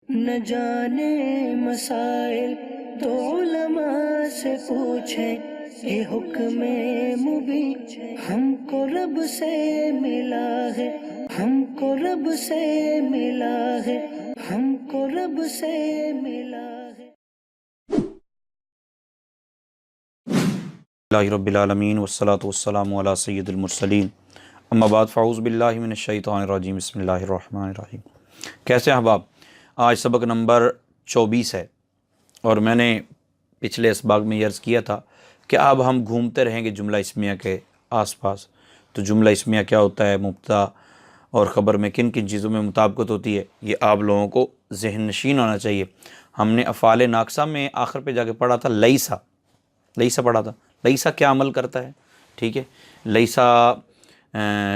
نہ جانے مسائل تو علماء سے پوچھیں، یہ حکم مبین ہم کو رب سے ملا ہے، ہم کو رب سے ملا ہے، ہم کو رب سے ملا ہے۔ اللہ رب العالمین والصلاة والسلام علی سید المرسلین، اما بعد فاعوذ باللہ من الشیطان الرجیم، بسم اللہ الرحمن الرحیم۔ کیسے ہیں احباب؟ آج سبق نمبر 24 ہے، اور میں نے پچھلے اسباق میں یہ عرض کیا تھا کہ اب ہم گھومتے رہیں گے جملہ اسمیہ کے آس پاس۔ تو جملہ اسمیہ کیا ہوتا ہے، مبتدا اور خبر میں کن کن چیزوں میں مطابقت ہوتی ہے، یہ آپ لوگوں کو ذہن نشین ہونا چاہیے۔ ہم نے افعال ناقصہ میں آخر پہ جا کے پڑھا تھا لیسا پڑھا تھا۔ لیسا کیا عمل کرتا ہے، ٹھیک ہے، لیسا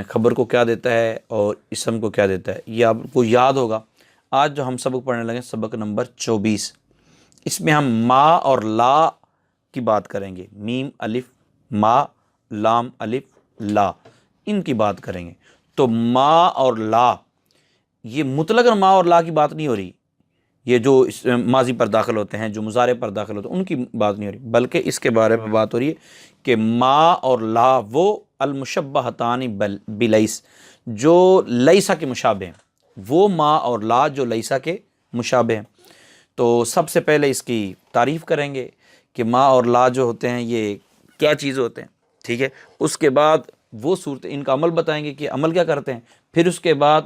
خبر کو کیا دیتا ہے اور اسم کو کیا دیتا ہے، یہ آپ کو یاد ہوگا۔ آج جو ہم سبق پڑھنے لگے سبق نمبر 24، اس میں ہم ما اور لا کی بات کریں گے۔ میم الف ما، لام الف لا، ان کی بات کریں گے۔ تو ما اور لا، یہ مطلق ما اور لا کی بات نہیں ہو رہی، یہ جو ماضی پر داخل ہوتے ہیں، جو مضارع پر داخل ہوتے ہیں، ان کی بات نہیں ہو رہی، بلکہ اس کے بارے میں بات ہو رہی ہے کہ ما اور لا وہ المشبہتان بلیس، جو لیسا کے مشابہ ہیں، وہ ما اور لا جو لیسا کے مشابہ ہیں۔ تو سب سے پہلے اس کی تعریف کریں گے کہ ما اور لا جو ہوتے ہیں یہ کیا چیز ہوتے ہیں، ٹھیک ہے۔ اس کے بعد وہ صورت ان کا عمل بتائیں گے کہ عمل کیا کرتے ہیں، پھر اس کے بعد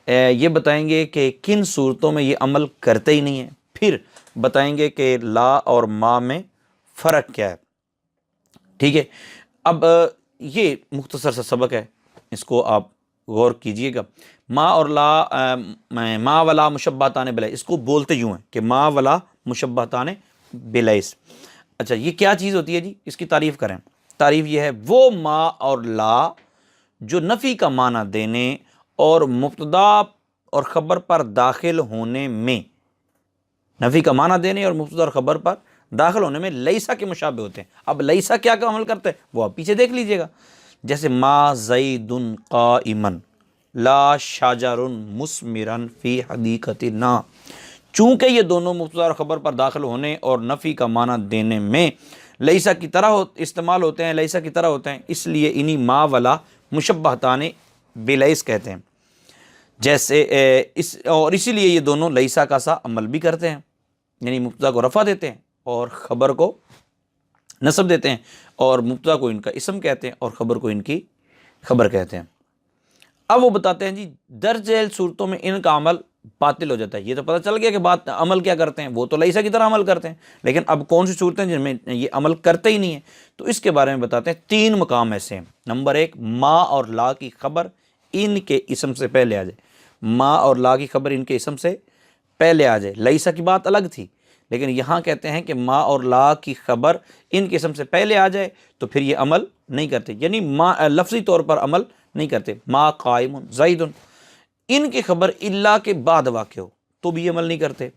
یہ بتائیں گے کہ کن صورتوں میں یہ عمل کرتے ہی نہیں ہیں، پھر بتائیں گے کہ لا اور ما میں فرق کیا ہے، ٹھیک ہے۔ اب یہ مختصر سا سبق ہے، اس کو آپ غور کیجئے گا۔ ما اور لا، ما ولا مشبہتان بلیس، اس کو بولتے یوں ہیں کہ ما ولا مشبہتان بلیس۔ اچھا، یہ کیا چیز ہوتی ہے جی، اس کی تعریف کریں۔ تعریف یہ ہے، وہ ما اور لا جو نفی کا معنی دینے اور مبتدا اور خبر پر داخل ہونے میں، نفی کا معنی دینے اور مبتدا اور خبر پر داخل ہونے میں لیسا کے مشابہ ہوتے ہیں۔ اب لیسا کیا کا عمل کرتے ہیں وہ آپ پیچھے دیکھ لیجئے گا، جیسے ما زید قائما، لا شجر مثمرا فی حدیقتنا۔ چونکہ یہ دونوں مبتدا اور خبر پر داخل ہونے اور نفی کا معنی دینے میں لیسا کی طرح استعمال ہوتے ہیں، لیسا کی طرح ہوتے ہیں، اس لیے انہی ما ولا مشبہتان بلیس کہتے ہیں۔ جیسے اور اسی لیے یہ دونوں لیسا کا سا عمل بھی کرتے ہیں، یعنی مبتدا کو رفع دیتے ہیں اور خبر کو نصب دیتے ہیں، اور مبتدا کو ان کا اسم کہتے ہیں اور خبر کو ان کی خبر کہتے ہیں۔ اب وہ بتاتے ہیں جی درج ذیل صورتوں میں ان کا عمل باطل ہو جاتا ہے۔ یہ تو پتہ چل گیا کہ عمل کیا کرتے ہیں، وہ تو لیسا کی طرح عمل کرتے ہیں، لیکن اب کون سی صورتیں جن میں یہ عمل کرتے ہی نہیں ہیں، تو اس کے بارے میں بتاتے ہیں۔ 3 مقام ایسے ہیں۔ نمبر 1، ما اور لا کی خبر ان کے اسم سے پہلے آ جائے، ما اور لا کی خبر ان کے اسم سے پہلے آ جائے۔ لیسا کی بات الگ تھی، لیکن یہاں کہتے ہیں کہ ما اور لا کی خبر ان کے اسم سے پہلے آ جائے تو پھر یہ عمل نہیں کرتے، یعنی ما لفظی طور پر عمل نہیں کرتے۔ ما قائم زید، ان کی خبر الا کے بعد واقع ہو تو بھی عمل نہیں کرتے،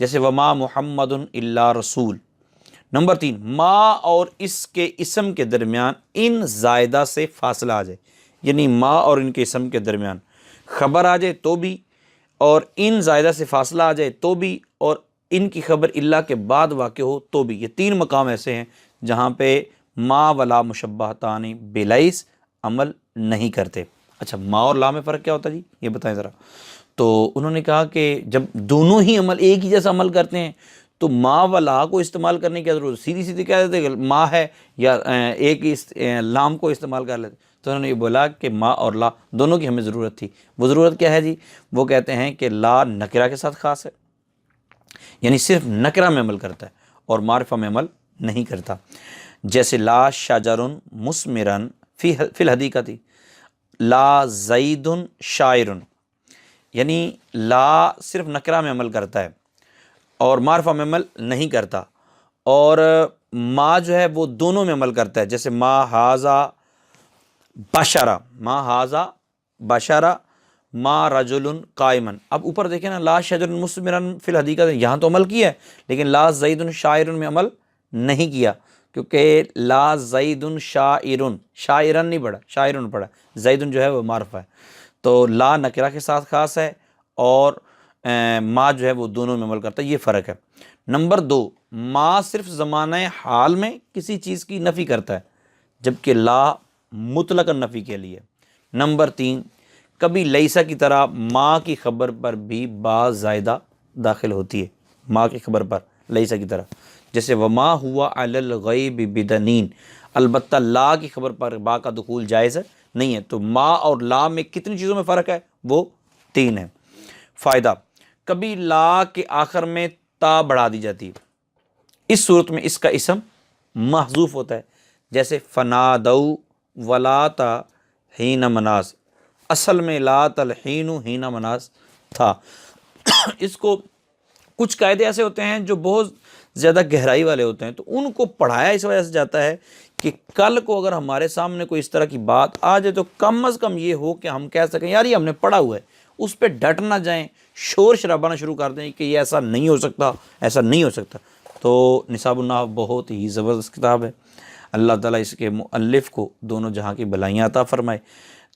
جیسے وما محمد الا رسول۔ نمبر 3، ما اور اس کے اسم کے درمیان ان زائدہ سے فاصلہ آ جائے، یعنی ما اور ان کے اسم کے درمیان خبر آ جائے تو بھی، اور ان زائدہ سے فاصلہ آ جائے تو بھی، اور ان کی خبر اللہ کے بعد واقع ہو تو بھی۔ یہ 3 مقام ایسے ہیں جہاں پہ ما ولا مشبہتان بلیس عمل نہیں کرتے۔ اچھا، ما اور لا میں فرق کیا ہوتا ہے جی، یہ بتائیں ذرا۔ تو انہوں نے کہا کہ جب دونوں ہی عمل ایک ہی جیسا عمل کرتے ہیں تو ما و لا کو استعمال کرنے کی ضرورت، سیدھی کہہ دیتے کہ ما ہے یا ایک ہی لام کو استعمال کر لیتے۔ تو انہوں نے یہ بولا کہ ما اور لا دونوں کی ہمیں ضرورت تھی۔ وہ ضرورت کیا ہے جی؟ وہ کہتے ہیں کہ لا نکرہ کے ساتھ خاص ہے، یعنی صرف نکرہ میں عمل کرتا ہے اور معرفہ میں عمل نہیں کرتا۔ جیسے لا شجر مثمرا فی الحدیقۃ، لا زید شاعر، یعنی لا صرف نکرہ میں عمل کرتا ہے اور معرفہ میں عمل نہیں کرتا، اور ما جو ہے وہ دونوں میں عمل کرتا ہے، جیسے ما ھذا بشرا، ما ھذا بشرا، ما رجل قائما۔ اب اوپر دیکھیں نا، لا شجر مثمرا فی الحدیقۃ، یہاں تو عمل کیا ہے لیکن لا زید شاعر میں عمل نہیں کیا، کیونکہ لا زید شاعر، شاعرن نہیں پڑھا، شاعرن پڑھا، زید جو ہے وہ معرفہ ہے۔ تو لا نکرہ کے ساتھ خاص ہے اور ما جو ہے وہ دونوں میں عمل کرتا ہے، یہ فرق ہے۔ نمبر 2، ما صرف زمانہ حال میں کسی چیز کی نفی کرتا ہے، جبکہ لا مطلق نفی کے لیے۔ نمبر 3، کبھی لیسا کی طرح ما کی خبر پر بھی با زائدہ داخل ہوتی ہے، ما کی خبر پر لیسا کی طرح، جیسے وما ہوا علی الغیب بدنین، البتہ لا کی خبر پر با کا دخول جائز ہے نہیں ہے۔ تو ما اور لا میں کتنی چیزوں میں فرق ہے؟ وہ 3 ہے۔ فائدہ، کبھی لا کے آخر میں تا بڑھا دی جاتی ہے، اس صورت میں اس کا اسم محذوف ہوتا ہے، جیسے فنادو ولا تا حین مناس، اصل میں لا تلحین حین مناس تھا۔ اس کو کچھ قاعدے ایسے ہوتے ہیں جو بہت زیادہ گہرائی والے ہوتے ہیں، تو ان کو پڑھایا اس وجہ سے جاتا ہے کہ کل کو اگر ہمارے سامنے کوئی اس طرح کی بات آ جائے تو کم از کم یہ ہو کہ ہم کہہ سکیں یار یہ ہم نے پڑھا ہوا ہے، اس پہ ڈٹ نہ جائیں، شور شرابہ نہ شروع کر دیں کہ یہ ایسا نہیں ہو سکتا، ایسا نہیں ہو سکتا۔ تو نصاب النحو بہت ہی زبردست کتاب ہے، اللہ تعالیٰ اس کے مؤلف کو دونوں جہاں کی بھلائیاں عطا فرمائے۔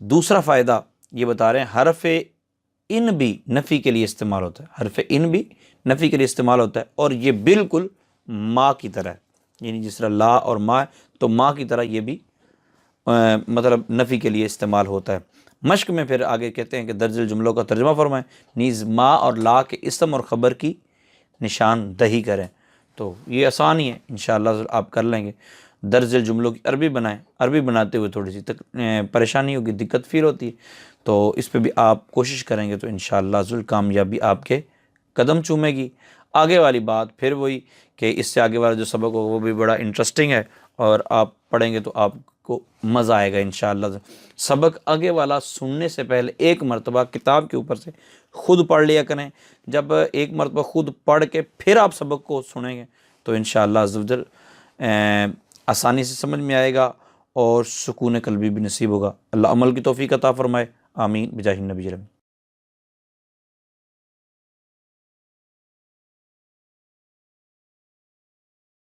دوسرا فائدہ یہ بتا رہے ہیں، حرف ان بھی نفی کے لیے استعمال ہوتا ہے، حرف ان بھی نفی کے لیے استعمال ہوتا ہے، اور یہ بالکل ما کی طرح ہے، یعنی جس طرح لا اور ما ہے تو ما کی طرح یہ بھی مطلب نفی کے لیے استعمال ہوتا ہے۔ مشق میں پھر آگے کہتے ہیں کہ درج الجملوں کا ترجمہ فرمائیں، نیز ما اور لا کے اسم اور خبر کی نشان دہی کریں۔ تو یہ آسان ہی ہے، انشاءاللہ آپ کر لیں گے۔ درج الجملوں کی عربی بنائیں، عربی بناتے ہوئے تھوڑی سی پریشانی ہوگی، دقت فیل ہوتی ہے، تو اس پہ بھی آپ کوشش کریں گے تو انشاءاللہ ذل کامیابی آپ کے قدم چومے گی۔ آگے والی بات پھر وہی کہ اس سے آگے والا جو سبق ہوگا وہ بھی بڑا انٹرسٹنگ ہے، اور آپ پڑھیں گے تو آپ کو مزہ آئے گا انشاءاللہ۔ سبق آگے والا سننے سے پہلے ایک مرتبہ کتاب کے اوپر سے خود پڑھ لیا کریں، جب ایک مرتبہ خود پڑھ کے پھر آپ سبق کو سنیں گے تو انشاءاللہ عزوجل آسانی سے سمجھ میں آئے گا اور سکون قلبی بھی نصیب ہوگا۔ اللہ عمل کی توفیق عطا فرمائے، آمین بجاہ النبی۔